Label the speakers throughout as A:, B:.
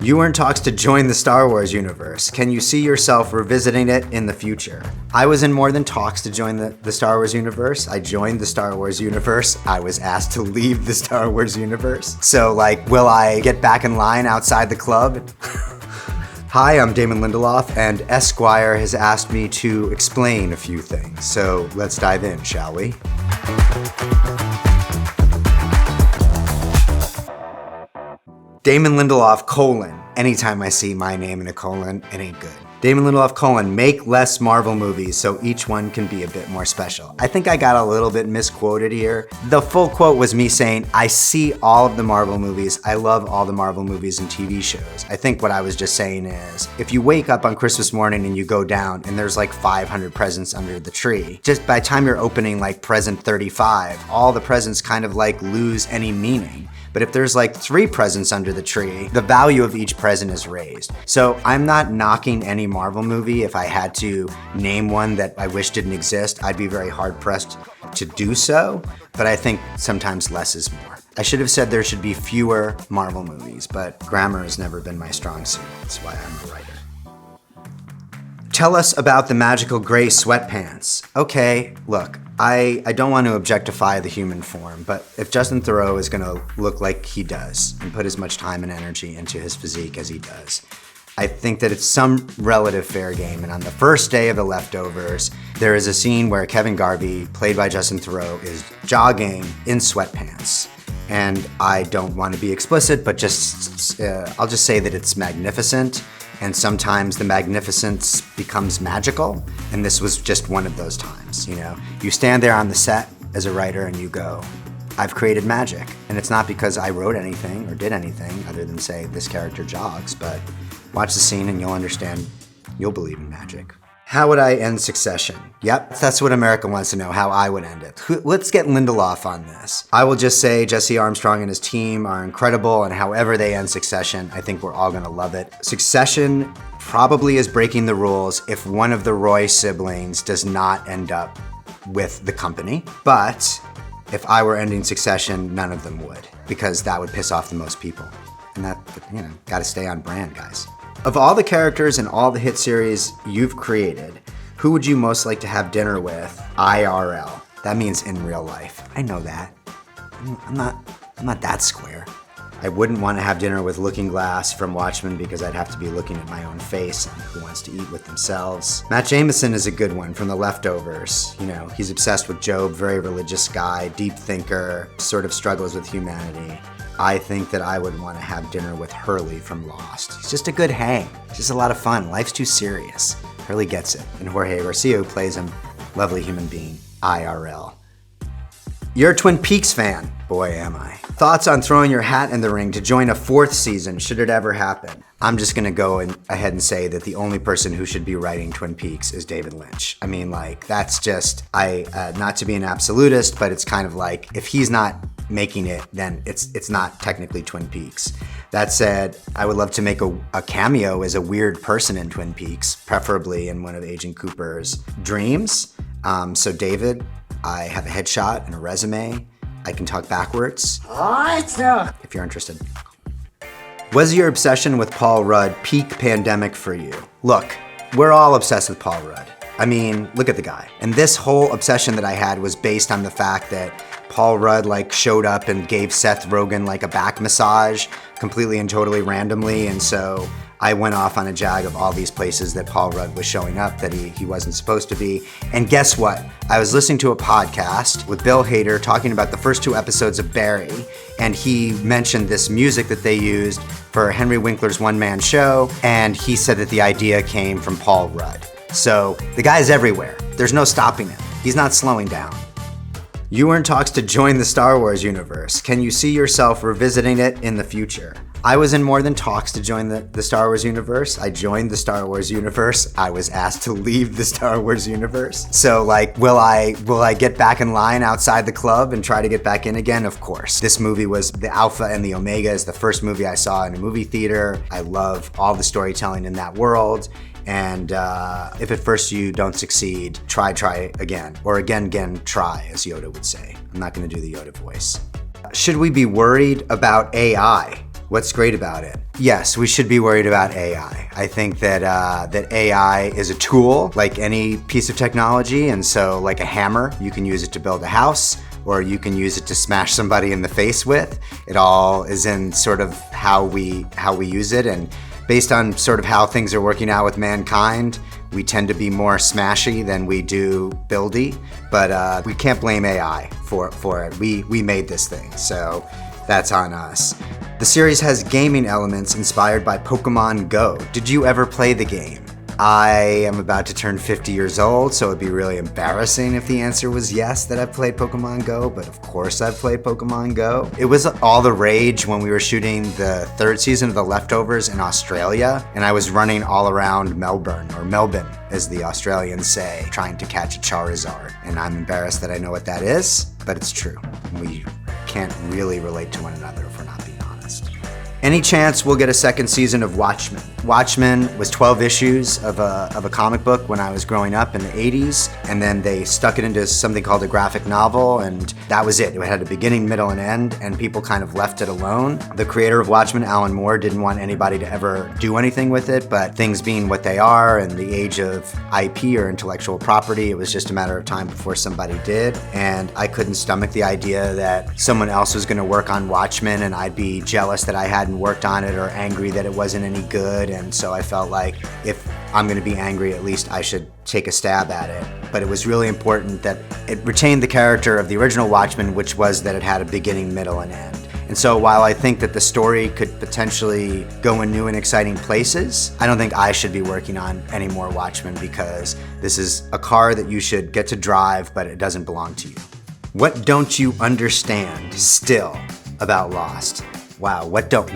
A: You were in talks to join the Star Wars universe. Can you see yourself revisiting it in the future? I was in more than talks to join the Star Wars universe. I joined the Star Wars universe. I was asked to leave the Star Wars universe. So, will I get back in line outside the club? Hi, I'm Damon Lindelof, and Esquire has asked me to explain a few things. So let's dive in, shall we? Damon Lindelof, colon. Anytime I see my name in a colon, it ain't good. Damon Lindelof, colon. Make less Marvel movies so each one can be a bit more special. I think I got a little bit misquoted here. The full quote was me saying, I see all of the Marvel movies. I love all the Marvel movies and TV shows. I think what I was just saying is, if you wake up on Christmas morning and you go down and there's 500 presents under the tree, just by the time you're opening present 35, all the presents kind of lose any meaning. But if there's 3 presents under the tree, the value of each present is raised. So I'm not knocking any Marvel movie. If I had to name one that I wish didn't exist, I'd be very hard pressed to do so. But I think sometimes less is more. I should have said there should be fewer Marvel movies, but grammar has never been my strong suit. That's why I'm a writer. Tell us about the magical gray sweatpants. Okay, look, I don't want to objectify the human form, but if Justin Theroux is gonna look like he does and put as much time and energy into his physique as he does, I think that it's some relative fair game. And on the first day of The Leftovers, there is a scene where Kevin Garvey, played by Justin Theroux, is jogging in sweatpants. And I don't want to be explicit, but I'll just say that it's magnificent. And sometimes the magnificence becomes magical. And this was just one of those times, You stand there on the set as a writer and you go, I've created magic. And it's not because I wrote anything or did anything other than say this character jogs, but watch the scene and you'll understand, you'll believe in magic. How would I end Succession? Yep, that's what America wants to know, how I would end it. Let's get Lindelof on this. I will just say Jesse Armstrong and his team are incredible, and however they end Succession, I think we're all gonna love it. Succession probably is breaking the rules if one of the Roy siblings does not end up with the company. But if I were ending Succession, none of them would, because that would piss off the most people. And that, gotta stay on brand, guys. Of all the characters in all the hit series you've created, who would you most like to have dinner with IRL? That means in real life. I know that. I'm not that square. I wouldn't want to have dinner with Looking Glass from Watchmen because I'd have to be looking at my own face and who wants to eat with themselves. Matt Jameson is a good one from The Leftovers. He's obsessed with Job, very religious guy, deep thinker, sort of struggles with humanity. I think that I would want to have dinner with Hurley from Lost. He's just a good hang. It's just a lot of fun. Life's too serious. Hurley gets it. And Jorge Garcia, who plays him, lovely human being, IRL. You're a Twin Peaks fan. Boy, am I. Thoughts on throwing your hat in the ring to join a 4th season, should it ever happen? I'm just gonna go ahead and say that the only person who should be writing Twin Peaks is David Lynch. I mean, that's just, not to be an absolutist, but it's kind of if he's not making it, then it's not technically Twin Peaks. That said, I would love to make a cameo as a weird person in Twin Peaks, preferably in one of Agent Cooper's dreams. So David, I have a headshot and a resume. I can talk backwards. If you're interested. Was your obsession with Paul Rudd peak pandemic for you? Look, we're all obsessed with Paul Rudd. I mean, look at the guy. And this whole obsession that I had was based on the fact that Paul Rudd showed up and gave Seth Rogen a back massage completely and totally randomly. And so I went off on a jag of all these places that Paul Rudd was showing up that he wasn't supposed to be. And guess what? I was listening to a podcast with Bill Hader talking about the first 2 episodes of Barry, and he mentioned this music that they used for Henry Winkler's one-man show, and he said that the idea came from Paul Rudd. So the guy's everywhere. There's no stopping him. He's not slowing down. You were in talks to join the Star Wars universe. Can you see yourself revisiting it in the future? I was in more than talks to join the Star Wars universe. I joined the Star Wars universe. I was asked to leave the Star Wars universe. So will I get back in line outside the club and try to get back in again? Of course. This movie was the Alpha and the Omega. Is the first movie I saw in a movie theater. I love all the storytelling in that world. And if at first you don't succeed, try again. Or again, try, as Yoda would say. I'm not gonna do the Yoda voice. Should we be worried about AI? What's great about it? Yes, we should be worried about AI. I think that that AI is a tool like any piece of technology, and so like a hammer, you can use it to build a house, or you can use it to smash somebody in the face with. It all is in sort of how we use it, and based on sort of how things are working out with mankind, we tend to be more smashy than we do buildy, but we can't blame AI for it. We made this thing, so that's on us. The series has gaming elements inspired by Pokemon Go. Did you ever play the game? I am about to turn 50 years old, so it'd be really embarrassing if the answer was yes, that I've played Pokemon Go, but of course I've played Pokemon Go. It was all the rage when we were shooting the 3rd season of The Leftovers in Australia, and I was running all around Melbourne, or Melbourne as the Australians say, trying to catch a Charizard. And I'm embarrassed that I know what that is, but it's true. We can't really relate to one another if we're not being honest. Any chance we'll get a 2nd season of Watchmen? Watchmen was 12 issues of a comic book when I was growing up in the 80s, and then they stuck it into something called a graphic novel, and that was it. It had a beginning, middle, and end, and people kind of left it alone. The creator of Watchmen, Alan Moore, didn't want anybody to ever do anything with it, but things being what they are and the age of IP or intellectual property, it was just a matter of time before somebody did, and I couldn't stomach the idea that someone else was gonna work on Watchmen and I'd be jealous that I hadn't worked on it or angry that it wasn't any good, and so I felt like if I'm gonna be angry, at least I should take a stab at it. But it was really important that it retained the character of the original Watchmen, which was that it had a beginning, middle, and end. And so while I think that the story could potentially go in new and exciting places, I don't think I should be working on any more Watchmen, because this is a car that you should get to drive, but it doesn't belong to you. What don't you understand still about Lost? Wow, what don't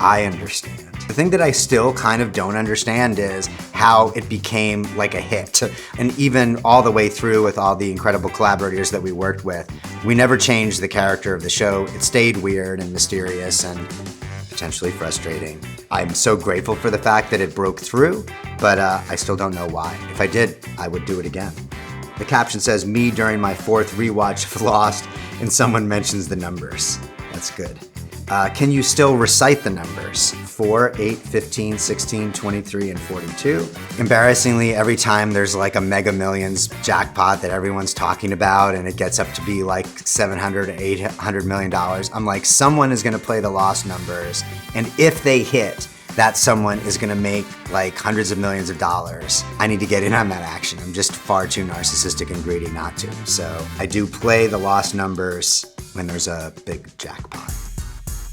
A: I understand? The thing that I still kind of don't understand is how it became like a hit. And even all the way through with all the incredible collaborators that we worked with, we never changed the character of the show. It stayed weird and mysterious and potentially frustrating. I'm so grateful for the fact that it broke through, but I still don't know why. If I did, I would do it again. The caption says, me during my 4th rewatch of Lost, and someone mentions the numbers. That's good. Can you still recite the numbers? 4, 8, 15, 16, 23, and 42. Embarrassingly, every time there's like a Mega Millions jackpot that everyone's talking about and it gets up to be like $700 to $800 million, I'm like, someone is gonna play the Lost numbers, and if they hit, that someone is gonna make like hundreds of millions of dollars. I need to get in on that action. I'm just far too narcissistic and greedy not to. So I do play the Lost numbers when there's a big jackpot.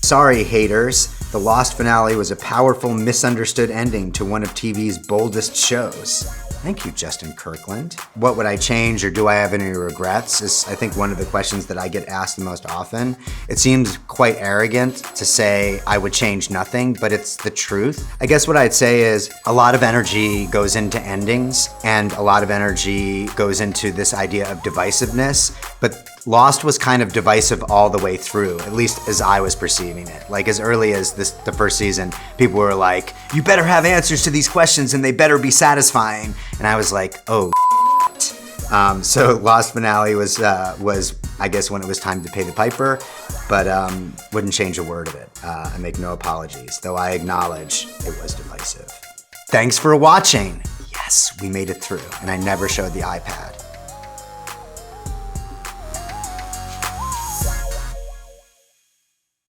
A: Sorry, haters. The Lost finale was a powerful, misunderstood ending to one of TV's boldest shows. Thank you, Justin Kirkland. What would I change, or do I have any regrets, is I think one of the questions that I get asked the most often. It seems quite arrogant to say I would change nothing, but it's the truth. I guess what I'd say is a lot of energy goes into endings, and a lot of energy goes into this idea of divisiveness, but Lost was kind of divisive all the way through, at least as I was perceiving it. Like as early as the 1st season, people were like, you better have answers to these questions and they better be satisfying. And I was like, oh, so Lost finale was I guess when it was time to pay the piper, but wouldn't change a word of it. I make no apologies, though I acknowledge it was divisive. Thanks for watching. Yes, we made it through, and I never showed the iPad.